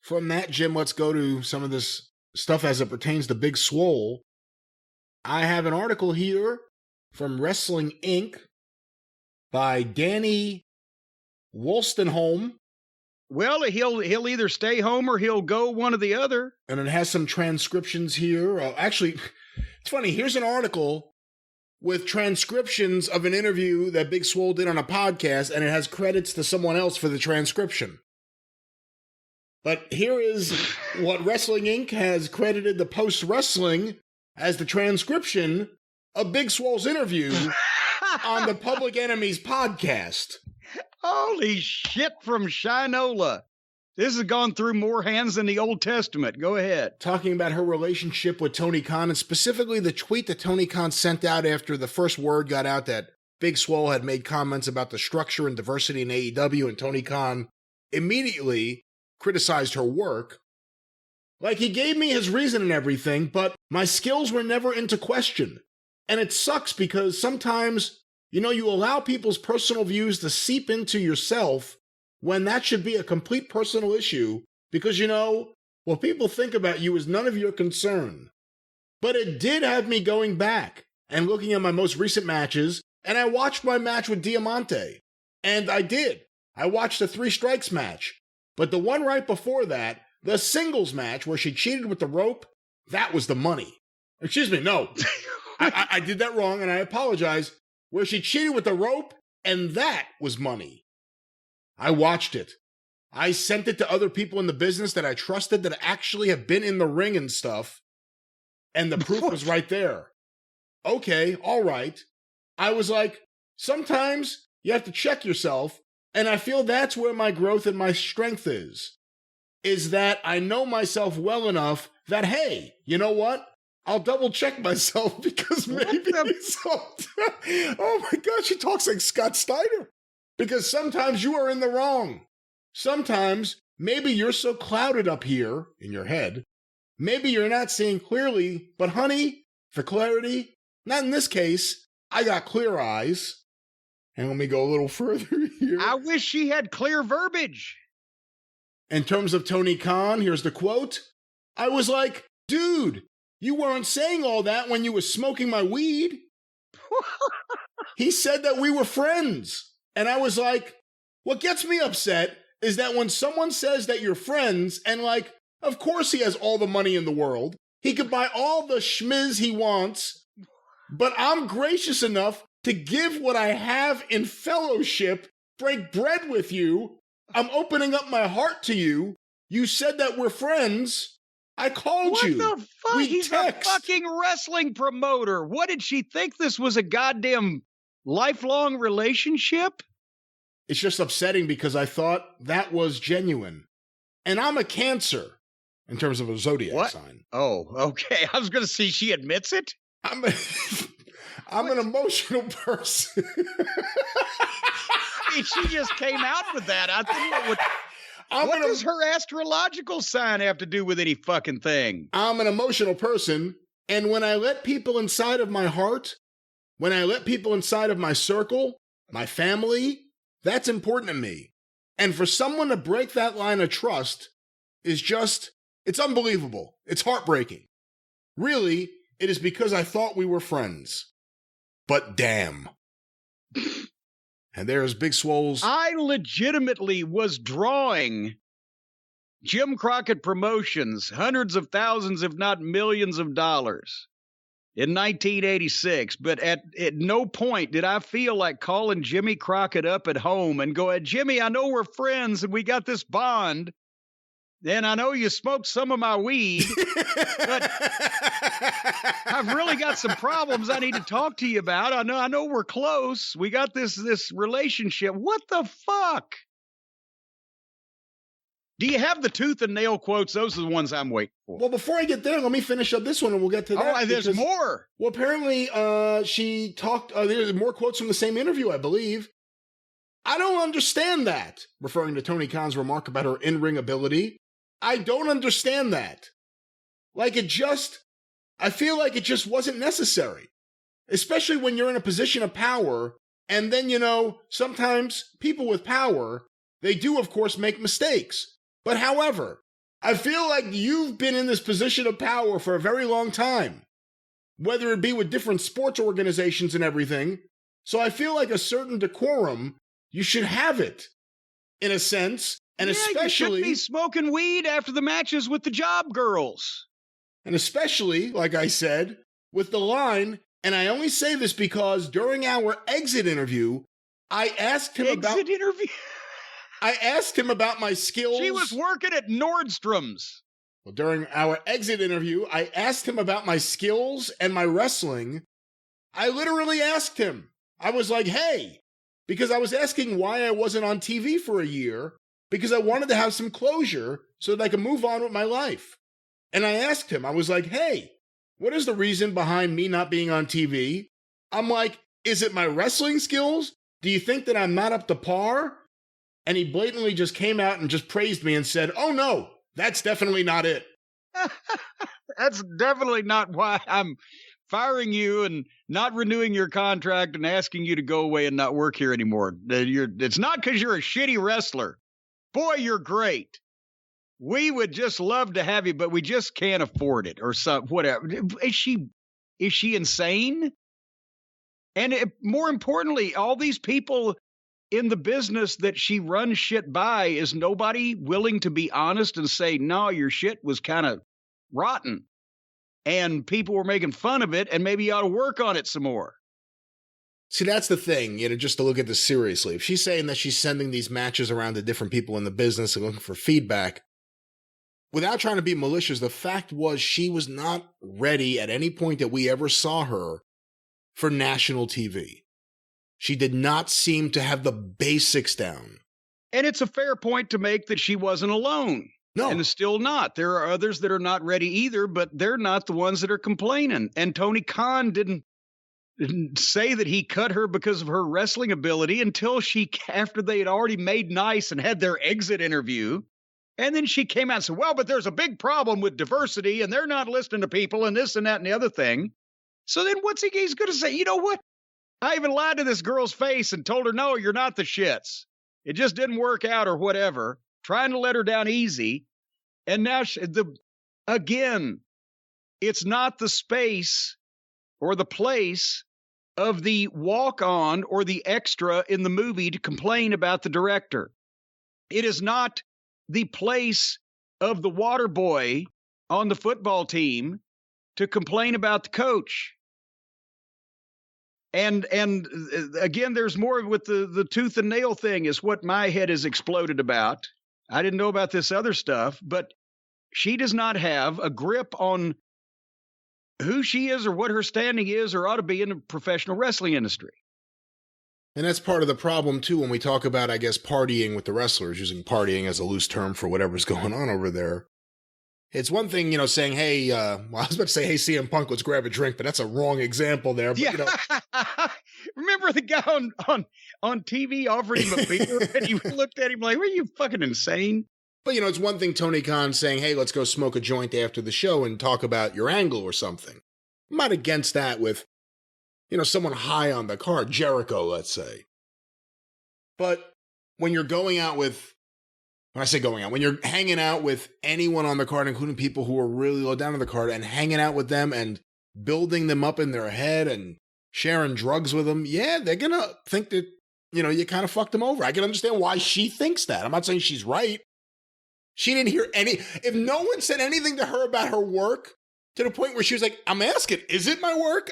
from that, Jim, let's go to some of this stuff as it pertains to Big Swole. I have an article here from Wrestling Inc. by Danny Wolstenholme. Well, he'll either stay home or he'll go one or the other. And it has some transcriptions here. Actually, it's funny. Here's an article with transcriptions of an interview that Big Swole did on a podcast, and it has credits to someone else for the transcription. But here is what Wrestling Inc. has credited the Post-Wrestling as the transcription of Big Swole's interview on the Public Enemies podcast. Holy shit from Shinola. This has gone through more hands than the Old Testament. Go ahead. Talking about her relationship with Tony Khan, and specifically the tweet that Tony Khan sent out after the first word got out that Big Swole had made comments about the structure and diversity in AEW, and Tony Khan immediately criticized her work. Like, he gave me his reason and everything, but my skills were never into question. And it sucks because sometimes, you know, you allow people's personal views to seep into yourself when that should be a complete personal issue because, you know, what people think about you is none of your concern. But it did have me going back and looking at my most recent matches, and I watched my match with Diamante. And I did. I watched the 3 Strikes match. But the one right before that, the singles match where she cheated with the rope, that was the money. Excuse me, no. I did that wrong, and I apologize. Where she cheated with the rope, and that was money. I watched it. I sent it to other people in the business that I trusted that actually have been in the ring and stuff, and the proof was right there. Okay, all right. I was like, sometimes you have to check yourself, and I feel that's where my growth and my strength is that I know myself well enough that, hey, you know what? I'll double check myself because maybe oh my God, she talks like Scott Steiner. Because sometimes you are in the wrong. Sometimes maybe you're so clouded up here in your head, maybe you're not seeing clearly, but honey, for clarity, not in this case, I got clear eyes. And let me go a little further here. I wish she had clear verbiage. In terms of Tony Khan, here's the quote. I was like, dude, you weren't saying all that when you were smoking my weed. He said that we were friends. And I was like, what gets me upset is that when someone says that you're friends, and like, of course he has all the money in the world. He could buy all the schmiz he wants. But I'm gracious enough to give what I have in fellowship, break bread with you. I'm opening up my heart to you. You said that we're friends. I called you. What the fuck? He's a fucking wrestling promoter. What did she think this was a goddamn lifelong relationship? It's just upsetting because I thought that was genuine. And I'm a Cancer in terms of a zodiac sign. Oh, okay. I was going to say she admits it. I'm an emotional person. I mean, she just came out with that. I think what does her astrological sign have to do with any fucking thing? I'm an emotional person, and when I let people inside of my heart, when I let people inside of my circle, my family, that's important to me. And for someone to break that line of trust is just, it's unbelievable. It's heartbreaking. Really, it is because I thought we were friends. But damn. And there's Big Swole's. I legitimately was drawing Jim Crockett Promotions hundreds of thousands, if not millions of dollars in 1986. But at no point did I feel like calling Jimmy Crockett up at home and go, Jimmy, I know we're friends and we got this bond. And I know you smoked some of my weed, but I've really got some problems I need to talk to you about. I know we're close. We got this relationship. What the fuck? Do you have the tooth and nail quotes? Those are the ones I'm waiting for. Well, before I get there, let me finish up this one and we'll get to that. Oh, there's more. Well, apparently she talked, there's more quotes from the same interview, I believe. I don't understand that, referring to Tony Khan's remark about her in-ring ability. I don't understand that. Like I feel like it just wasn't necessary. Especially when you're in a position of power, and then, you know, sometimes people with power, they do, of course, make mistakes. But however, I feel like you've been in this position of power for a very long time, whether it be with different sports organizations and everything. So I feel like a certain decorum, you should have it, in a sense, and especially... you shouldn't be smoking weed after the matches with the job girls. And especially, like I said, with the line, and I only say this because during our exit interview, I asked him I asked him about my skills. She was working at Nordstrom's. Well, during our exit interview, I asked him about my skills and my wrestling. I literally asked him. I was like, hey, because I was asking why I wasn't on TV for a year, because I wanted to have some closure so that I could move on with my life. And I asked him, I was like, hey, what is the reason behind me not being on TV? I'm like, is it my wrestling skills? Do you think that I'm not up to par? And he blatantly just came out and just praised me and said, oh no, that's definitely not it. That's definitely not why I'm firing you and not renewing your contract and asking you to go away and not work here anymore. It's not because you're a shitty wrestler. Boy, you're great. We would just love to have you, but we just can't afford it or something, whatever. Is she insane? And more importantly, all these people in the business that she runs shit by, is nobody willing to be honest and say, no, your shit was kind of rotten and people were making fun of it and maybe you ought to work on it some more. See, that's the thing, just to look at this seriously. If she's saying that she's sending these matches around to different people in the business and looking for feedback, without trying to be malicious, the fact was she was not ready at any point that we ever saw her for national TV. She did not seem to have the basics down. And it's a fair point to make that she wasn't alone. No. And still not. There are others that are not ready either, but they're not the ones that are complaining. And Tony Khan didn't say that he cut her because of her wrestling ability until after they had already made nice and had their exit interview. And then she came out and said, well, but there's a big problem with diversity and they're not listening to people and this and that and the other thing. So then he's going to say, you know what? I even lied to this girl's face and told her, no, you're not the shits. It just didn't work out or whatever, trying to let her down easy. And now, again, it's not the space or the place of the walk-on or the extra in the movie to complain about the director. It is not the place of the water boy on the football team to complain about the coach. And again, there's more with the tooth and nail thing is what my head has exploded about. I didn't know about this other stuff, but she does not have a grip on who she is or what her standing is or ought to be in the professional wrestling industry. And that's part of the problem, too, when we talk about, I guess, partying with the wrestlers, using partying as a loose term for whatever's going on over there. It's one thing, saying, hey, I was about to say, hey, CM Punk, let's grab a drink, but that's a wrong example there. But, Remember the guy on TV offering him a beer and he looked at him like, were you fucking insane? But, it's one thing Tony Khan saying, hey, let's go smoke a joint after the show and talk about your angle or something. I'm not against that with, someone high on the card, Jericho, let's say. But when you're going out with, when I say going out, when you're hanging out with anyone on the card, including people who are really low down on the card, and hanging out with them and building them up in their head and sharing drugs with them, yeah, they're going to think that, you kind of fucked them over. I can understand why she thinks that. I'm not saying she's right. She didn't hear if no one said anything to her about her work to the point where she was like, I'm asking, is it my work?